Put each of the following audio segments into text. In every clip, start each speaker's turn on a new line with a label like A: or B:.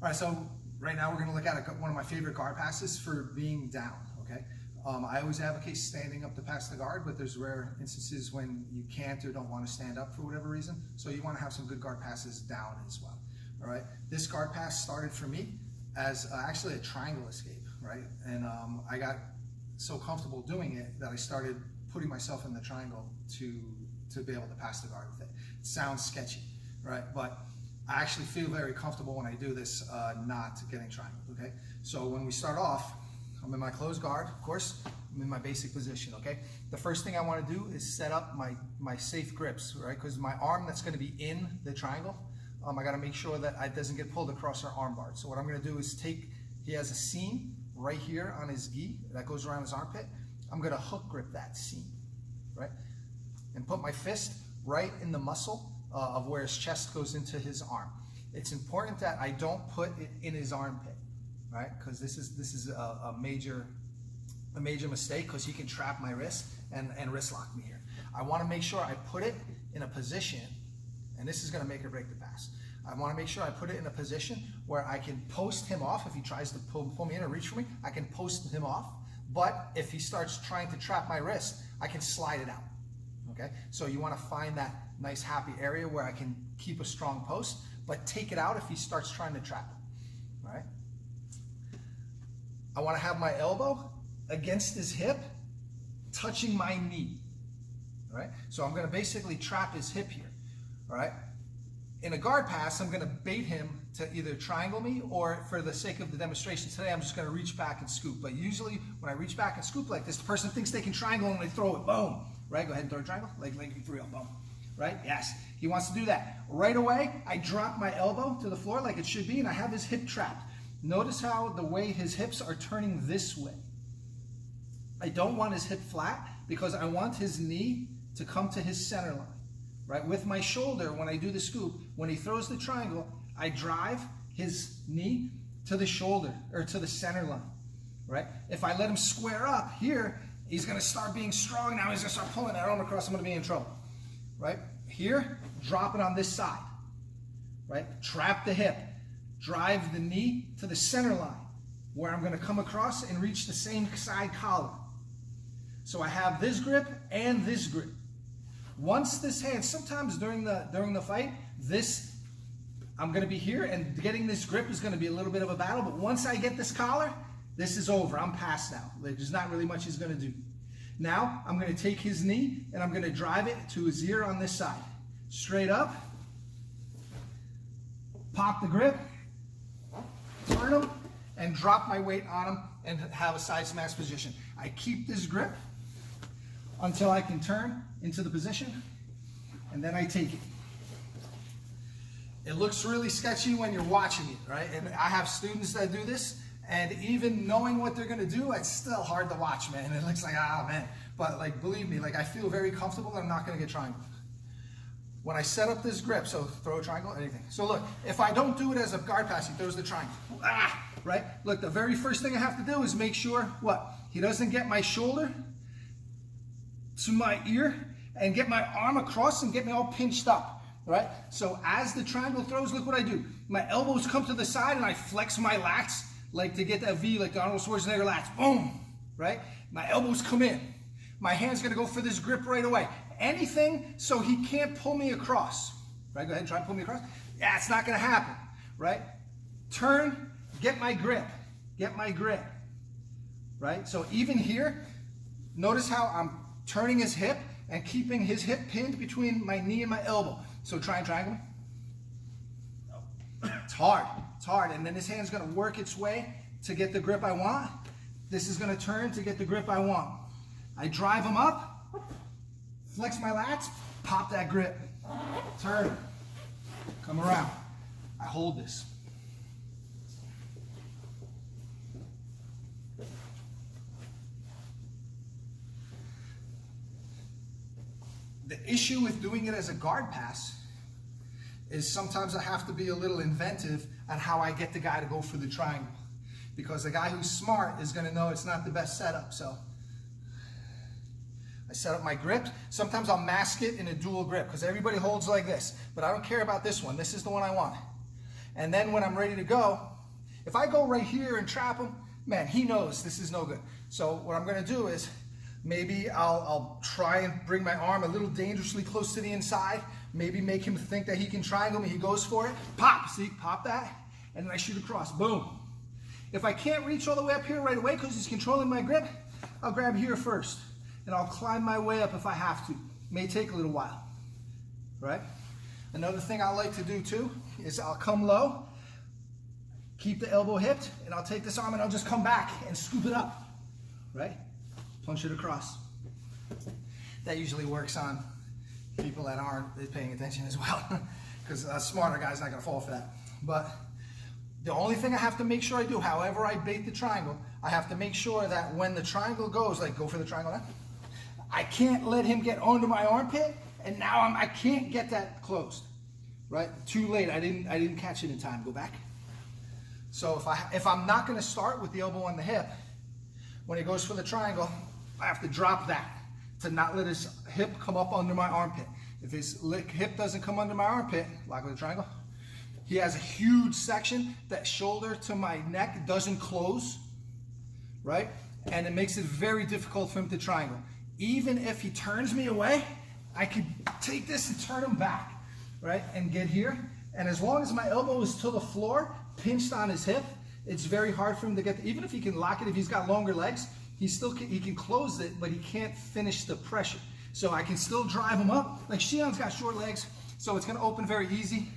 A: All right, so right now we're going to look at one of my favorite guard passes for being down, okay? I always advocate standing up to pass the guard, but there's rare instances when you can't or don't want to stand up for whatever reason, so you want to have some good guard passes down as well, all right? This guard pass started for me as actually a triangle escape, right? And I got so comfortable doing it that I started putting myself in the triangle to be able to pass the guard with it. It sounds sketchy, right? But I actually feel very comfortable when I do this, not getting triangled, okay? So when we start off, I'm in my closed guard, of course, I'm in my basic position, okay? The first thing I want to do is set up my safe grips, right? Because my arm that's going to be in the triangle, I got to make sure that it doesn't get pulled across our arm bar. So what I'm going to do is he has a seam right here on his gi that goes around his armpit. I'm going to hook grip that seam, right? And put my fist right in the muscle of where his chest goes into his arm. It's important that I don't put it in his armpit, right? Because this is a major mistake, because he can trap my wrist and wrist lock me here. I want to make sure I put it in a position, and this is going to make or break the pass. I want to make sure I put it in a position where I can post him off. If he tries to pull me in or reach for me, I can post him off. But if he starts trying to trap my wrist, I can slide it out. Okay, so you want to find that nice happy area where I can keep a strong post, but take it out if he starts trying to trap it. All right. I want to have my elbow against his hip, touching my knee. All right. So I'm going to basically trap his hip here. All right. In a guard pass, I'm going to bait him to either triangle me, or for the sake of the demonstration today, I'm just going to reach back and scoop. But usually when I reach back and scoop like this, the person thinks they can triangle and they throw it. Boom. Right? Go ahead and throw a triangle. Like for real. Boom. Right? Yes. He wants to do that. Right away, I drop my elbow to the floor like it should be, and I have his hip trapped. Notice how the way his hips are turning this way. I don't want his hip flat because I want his knee to come to his center line. Right? With my shoulder, when I do the scoop, when he throws the triangle, I drive his knee to the shoulder, or to the center line. Right? If I let him square up here, he's going to start being strong now. He's going to start pulling that arm across. I'm going to be in trouble. Right? Here, drop it on this side. Right? Trap the hip. Drive the knee to the center line, where I'm going to come across and reach the same side collar. So I have this grip and this grip. Once this hand, sometimes during the fight, I'm going to be here, and getting this grip is going to be a little bit of a battle. But once I get this collar, this is over. I'm past now. There's not really much he's going to do. Now I'm going to take his knee and I'm going to drive it to his ear on this side. Straight up. Pop the grip. Turn him and drop my weight on him and have a side smash position. I keep this grip until I can turn into the position, and then I take it. It looks really sketchy when you're watching it, right? And I have students that do this, and even knowing what they're gonna do, it's still hard to watch, man. It looks like, ah, man. But like, believe me, like I feel very comfortable that I'm not gonna get triangled. When I set up this grip, so throw a triangle, anything. So look, if I don't do it as a guard pass, he throws the triangle. Ah, right? Look, the very first thing I have to do is make sure, what? He doesn't get my shoulder to my ear and get my arm across and get me all pinched up, right? So as the triangle throws, look what I do. My elbows come to the side and I flex my lats, like to get that V, like the Arnold Schwarzenegger lats. Boom, right? My elbows come in. My hand's gonna go for this grip right away. Anything so he can't pull me across, right? Go ahead and try and pull me across. Yeah, it's not gonna happen, right? Turn, get my grip, right? So even here, notice how I'm turning his hip and keeping his hip pinned between my knee and my elbow. So try and triangle. It's hard, and then his hand's gonna work its way to get the grip I want. This is gonna turn to get the grip I want. I drive him up, flex my lats, pop that grip, turn, come around. I hold this. The issue with doing it as a guard pass is sometimes I have to be a little inventive on how I get the guy to go for the triangle. Because the guy who's smart is going to know it's not the best setup. So I set up my grip. Sometimes I'll mask it in a dual grip because everybody holds like this. But I don't care about this one. This is the one I want. And then when I'm ready to go, If I go right here and trap him, man, he knows this is no good. So what I'm gonna do is, maybe I'll try and bring my arm a little dangerously close to the inside, maybe make him think that he can triangle me, he goes for it, pop, see, pop that, and then I shoot across, boom. If I can't reach all the way up here right away because he's controlling my grip, I'll grab here first, and I'll climb my way up if I have to. May take a little while, right? Another thing I like to do too is I'll come low, keep the elbow hipped, and I'll take this arm and I'll just come back and scoop it up, right? Punch it across. That usually works on people that aren't paying attention as well, because a smarter guy's not gonna fall for that. But the only thing I have to make sure I do, however I bait the triangle, I have to make sure that when the triangle goes, like go for the triangle now, I can't let him get under my armpit, and now I can't get that closed, right? Too late, I didn't catch it in time, go back. So if I'm not gonna start with the elbow on the hip, when he goes for the triangle, I have to drop that to not let his hip come up under my armpit. If his hip doesn't come under my armpit, like with the triangle, he has a huge section, that shoulder to my neck doesn't close, right? And it makes it very difficult for him to triangle. Even if he turns me away, I could take this and turn him back, right? And get here. And as long as my elbow is to the floor, pinched on his hip, it's very hard for him to get, even if he can lock it, if he's got longer legs, he can close it, but he can't finish the pressure. So I can still drive him up. Like Shion's got short legs, so it's gonna open very easy.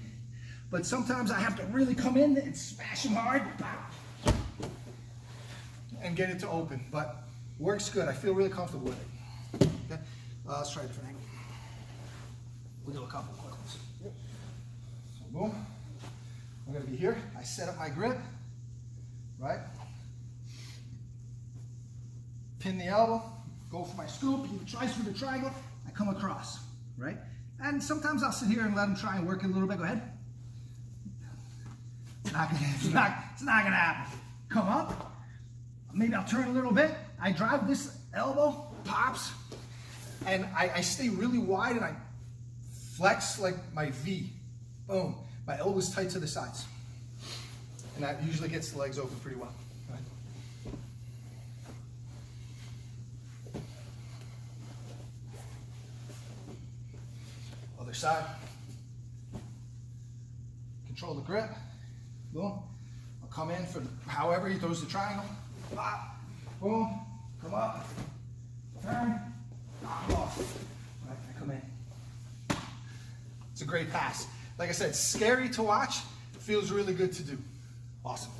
A: But sometimes I have to really come in and smash him hard and get it to open. But works good, I feel really comfortable with it. Okay, let's try a different angle. We'll do a couple of quick ones. So boom, I'm gonna be here. I set up my grip, right? Pin the elbow, go for my scoop, he tries for the triangle, I come across, right? And sometimes I'll sit here and let him try and work it a little bit, go ahead. It's not gonna happen. Come up, maybe I'll turn a little bit, I drive this elbow, pops, and I stay really wide and I flex like my V. Boom, my elbow's tight to the sides. And that usually gets the legs open pretty well. Right? Other side. Control the grip. Boom. I'll come in for however he throws the triangle. Pop. Boom. Come up. Turn. Knock off. Right, I come in. It's a great pass. Like I said, it's scary to watch. It feels really good to do. Awesome.